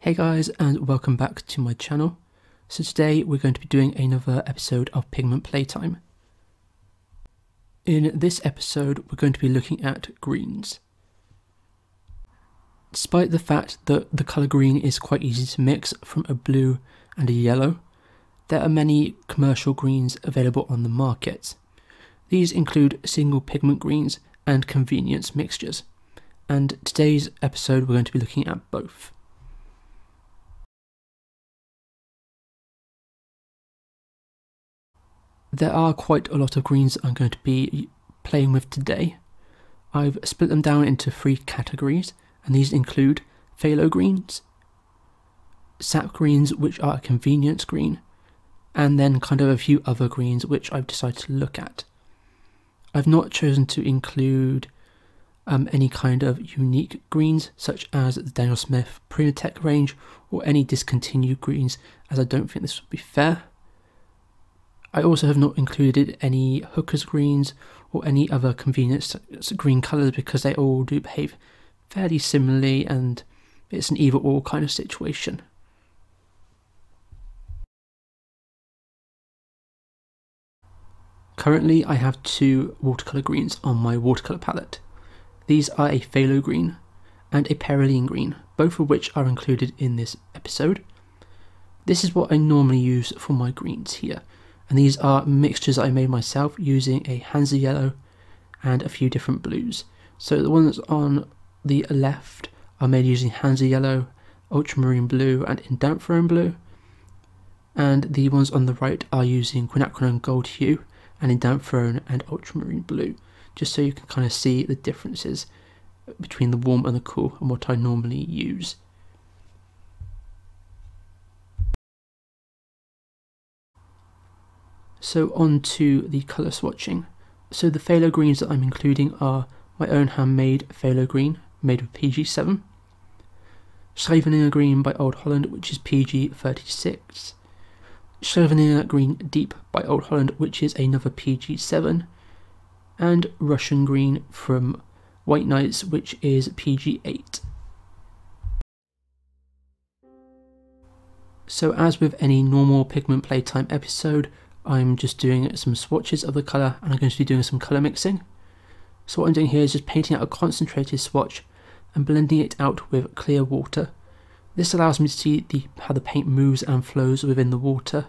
Hey guys, and welcome back to my channel. So today we're going to be doing another episode of Pigment Playtime. In this episode we're going to be looking at greens. Despite the fact that the colour green is quite easy to mix from a blue and a yellow, there are many commercial greens available on the market. These include single pigment greens and convenience mixtures, and today's episode we're going to be looking at both. There are quite a lot of greens I'm going to be playing with today. I've split them down into three categories, and these include phthalo greens, SAP greens, which are a convenience green, and then kind of a few other greens which I've decided to look at. I've not chosen to include any kind of unique greens such as the Daniel Smith Primatech range or any discontinued greens, as I don't think this would be fair. I also have not included any hookers greens or any other convenience green colours because they all do behave fairly similarly and it's an either or kind of situation. Currently I have two watercolour greens on my watercolour palette. These are a phthalo green and a perylene green, both of which are included in this episode. This is what I normally use for my greens here. And these are mixtures I made myself using a Hansa yellow and a few different blues. So the ones on the left are made using Hansa yellow, ultramarine blue and indanthrone blue. And the ones on the right are using quinacridone gold hue and indanthrone and ultramarine blue, just so you can kind of see the differences between the warm and the cool and what I normally use. So on to the colour swatching. So the phthalo greens that I'm including are my own handmade phthalo green, made with PG7, Scheveninger green by Old Holland, which is PG36, Scheveninger green deep by Old Holland, which is another PG7, and Russian green from White Knights, which is PG8. So as with any normal Pigment Playtime episode, I'm just doing some swatches of the colour and I'm going to be doing some colour mixing. So what I'm doing here is just painting out a concentrated swatch and blending it out with clear water. This allows me to see how the paint moves and flows within the water,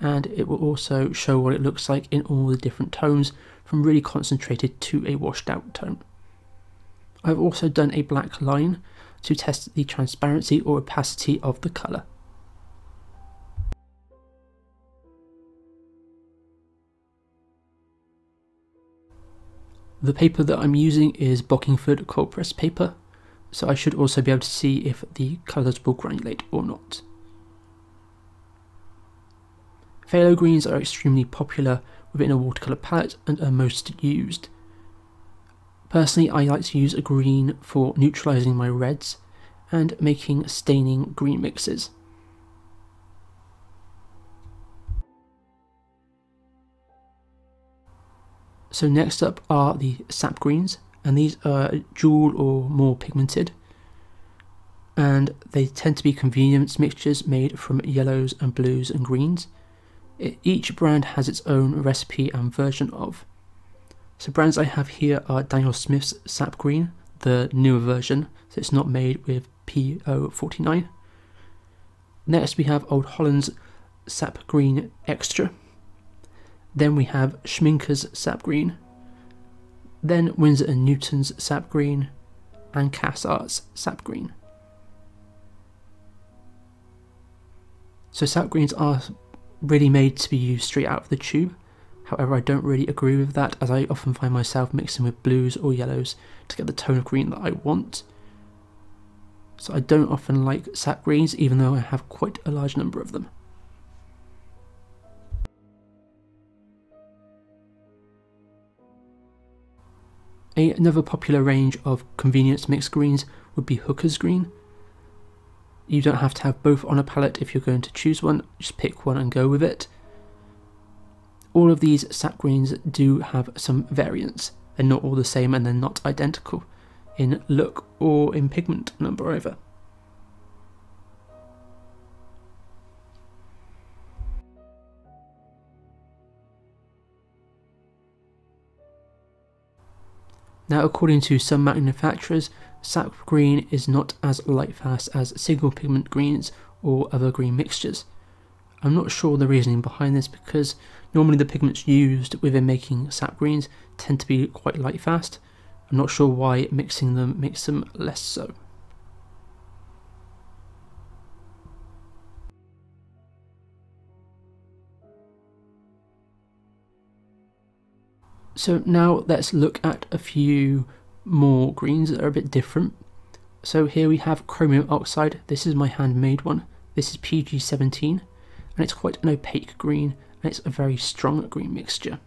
and it will also show what it looks like in all the different tones, from really concentrated to a washed out tone. I've also done a black line to test the transparency or opacity of the colour. The paper that I'm using is Bockingford cold press paper, so I should also be able to see if the colours will granulate or not. Phthalo greens are extremely popular within a watercolour palette and are most used. Personally, I like to use a green for neutralising my reds and making staining green mixes. So next up are the SAP greens, and these are dual or more pigmented, and they tend to be convenience mixtures made from yellows and blues and greens. Each brand has its own recipe and version of. So brands I have here are Daniel Smith's SAP green, the newer version, so it's not made with PO49. Next we have Old Holland's SAP green extra. Then we have Schminker's SAP green, then Winsor & Newton's SAP green, and Cass Art's SAP green. So SAP greens are really made to be used straight out of the tube. However, I don't really agree with that, as I often find myself mixing with blues or yellows to get the tone of green that I want. So I don't often like SAP greens, even though I have quite a large number of them. Another popular range of convenience mixed greens would be hookers green. You don't have to have both on a palette if you're going to choose one, just pick one and go with it. All of these SAP greens do have some variance. They're not all the same and they're not identical in look or in pigment number either. Now, according to some manufacturers, SAP Green is not as lightfast as single pigment greens or other green mixtures. I'm not sure the reasoning behind this, because normally the pigments used within making SAP Greens tend to be quite lightfast. I'm not sure why mixing them makes them less so. So now let's look at a few more greens that are a bit different. So here we have Chromium Oxide. This is my handmade one. This is PG17, and it's quite an opaque green, and it's a very strong green mixture.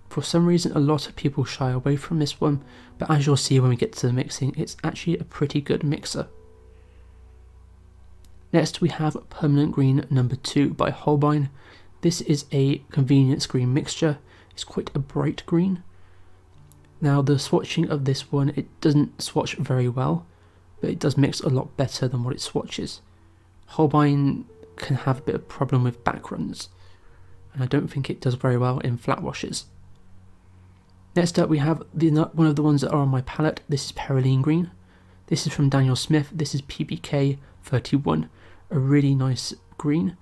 For some reason, a lot of people shy away from this one, but as you'll see when we get to the mixing, it's actually a pretty good mixer. Next we have Permanent Green number 2 by Holbein. This is a convenience green mixture. It's quite a bright green. Now the swatching of this one, it doesn't swatch very well, but it does mix a lot better than what it swatches. Holbein can have a bit of problem with backruns, and I don't think it does very well in flat washes. Next up we have one of the ones that are on my palette. This is Perylene Green. This is from Daniel Smith. This is PBK 31, a really nice green,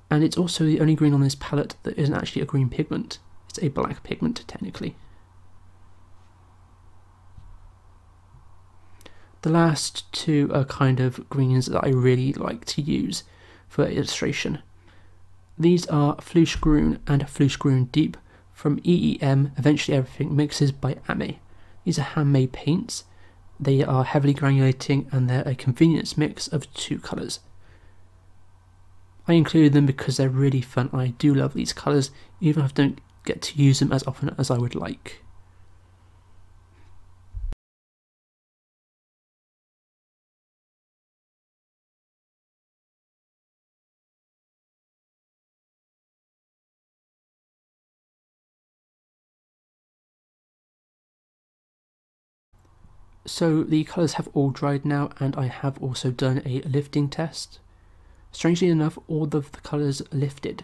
and it's also the only green on this palette that isn't actually a green pigment. It's a black pigment technically. The last two are kind of greens that I really like to use for illustration. These are Flushgrün and Flushgrün Deep from EEM, Eventually Everything Mixes by Ame. These are handmade paints. They are heavily granulating, and they're a convenience mix of 2 colours. I included them because they're really fun. I do love these colours, even if I don't get to use them as often as I would like. So the colours have all dried now, and I have also done a lifting test. Strangely enough, all of the colours lifted.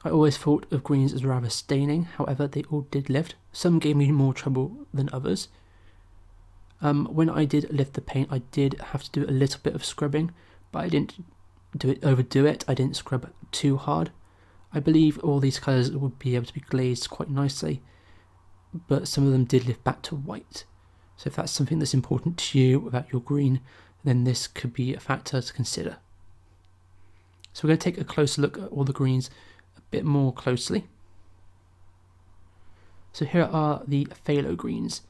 I always thought of greens as rather staining, however they all did lift. Some gave me more trouble than others. When I did lift the paint, I did have to do a little bit of scrubbing, but I didn't overdo it. I didn't scrub too hard. I believe all these colours would be able to be glazed quite nicely, but some of them did lift back to white. So if that's something that's important to you about your green, then this could be a factor to consider. So we're going to take a closer look at all the greens a bit more closely. So here are the Phthalo greens.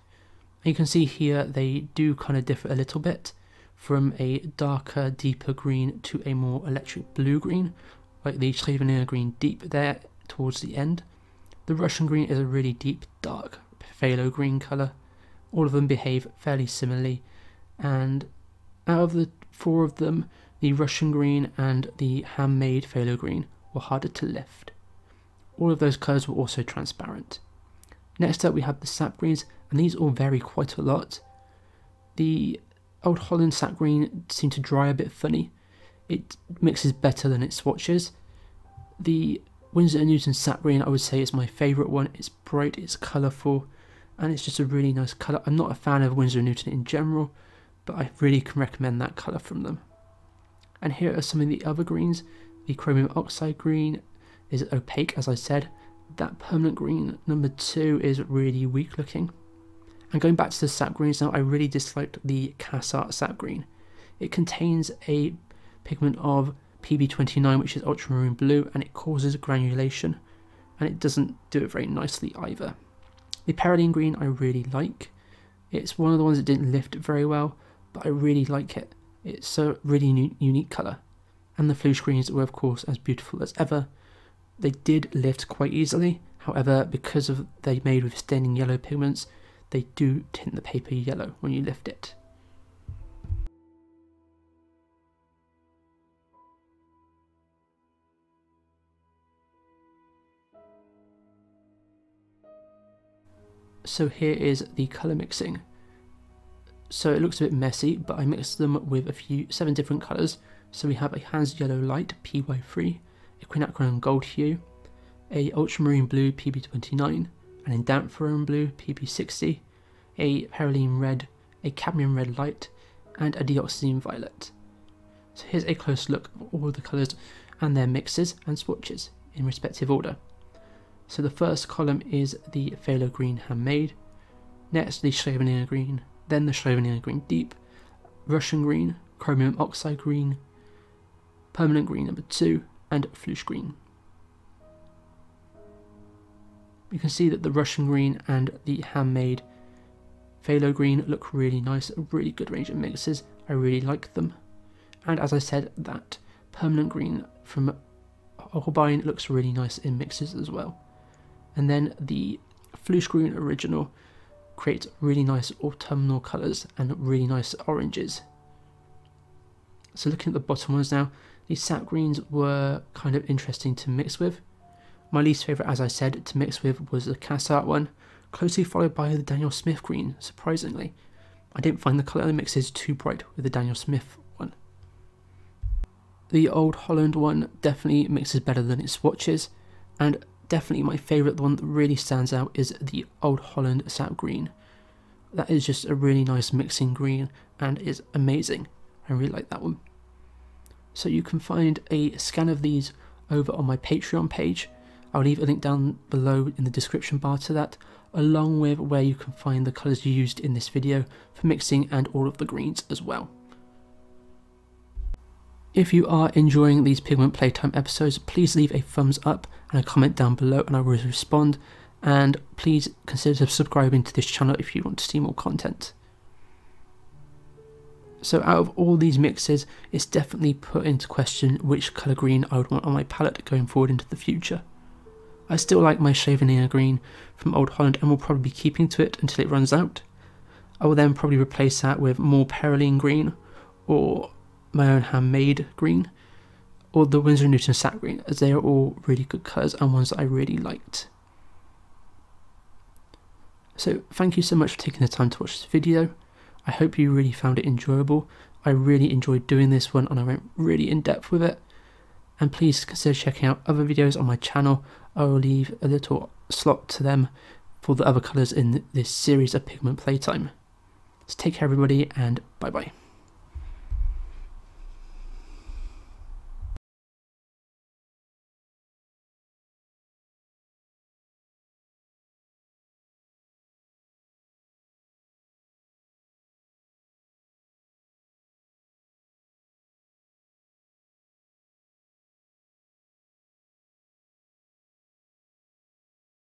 And you can see here they do kind of differ a little bit, from a darker, deeper green to a more electric blue green, like the Schlievener green deep there towards the end. The Russian green is a really deep, dark phthalo green colour. All of them behave fairly similarly, and out of the 4 of them, the Russian green and the Handmade phthalo green were harder to lift. All of those colours were also transparent. Next up we have the SAP Greens, and these all vary quite a lot. The Old Holland SAP Green seemed to dry a bit funny. It mixes better than it swatches. The Winsor & Newton SAP Green, I would say, is my favourite one. It's bright, it's colourful, and it's just a really nice colour. I'm not a fan of Winsor & Newton in general, but I really can recommend that colour from them. And here are some of the other greens. The Chromium Oxide green is opaque, as I said. That Permanent Green number 2 is really weak looking. And going back to the SAP Greens now, I really disliked the Cassart SAP Green. It contains a pigment of PB29, which is ultramarine blue, and it causes granulation, and it doesn't do it very nicely either. The Perylene Green I really like. It's one of the ones that didn't lift very well, but I really like it. It's a really unique colour. And the Flush Greens were of course as beautiful as ever. They did lift quite easily, however because they're made with staining yellow pigments, they do tint the paper yellow when you lift it. So here is the colour mixing. So it looks a bit messy, but I mixed them with 7 different colours. So we have a Hans Yellow Light PY3, a Quinacridone Gold Hue, a Ultramarine Blue PB29, an Indanthrone blue PP60, a Perylene red, a cadmium red light, and a dioxazine violet. So here's a close look of all the colours and their mixes and swatches in respective order. So the first column is the Phthalo green Handmade, next the Chromium green, then the Chromium green deep, Russian green, Chromium Oxide green, Permanent green number 2, and Flush green. You can see that the Russian green and the Handmade Phthalo green look really nice, a really good range of mixes, I really like them. And as I said, that Permanent green from Holbein looks really nice in mixes as well. And then the Flush green original creates really nice autumnal colours and really nice oranges. So looking at the bottom ones now, these SAP Greens were kind of interesting to mix with. My least favourite, as I said, to mix with was the cast art one, closely followed by the Daniel Smith green, surprisingly. I didn't find the colour mixes too bright with the Daniel Smith one. The Old Holland one definitely mixes better than its swatches, and definitely my favourite, the one that really stands out, is the Old Holland SAP Green. That is just a really nice mixing green and is amazing. I really like that one. So you can find a scan of these over on my Patreon page. I'll leave a link down below in the description bar to that, along with where you can find the colours used in this video for mixing and all of the greens as well. If you are enjoying these Pigment Playtime episodes, please leave a thumbs up and a comment down below and I will respond, and please consider subscribing to this channel if you want to see more content. So out of all these mixes, it's definitely put into question which colour green I would want on my palette going forward into the future. I still like my Chromium green from Old Holland and will probably be keeping to it until it runs out. I will then probably replace that with more Perylene green, or my own Handmade green, or the Winsor & Newton SAP green, as they are all really good colours and ones that I really liked. So thank you so much for taking the time to watch this video. I hope you really found it enjoyable. I really enjoyed doing this one and I went really in depth with it. And please consider checking out other videos on my channel. I will leave a little slot to them for the other colours in this series of Pigment Playtime. So take care everybody, and bye bye.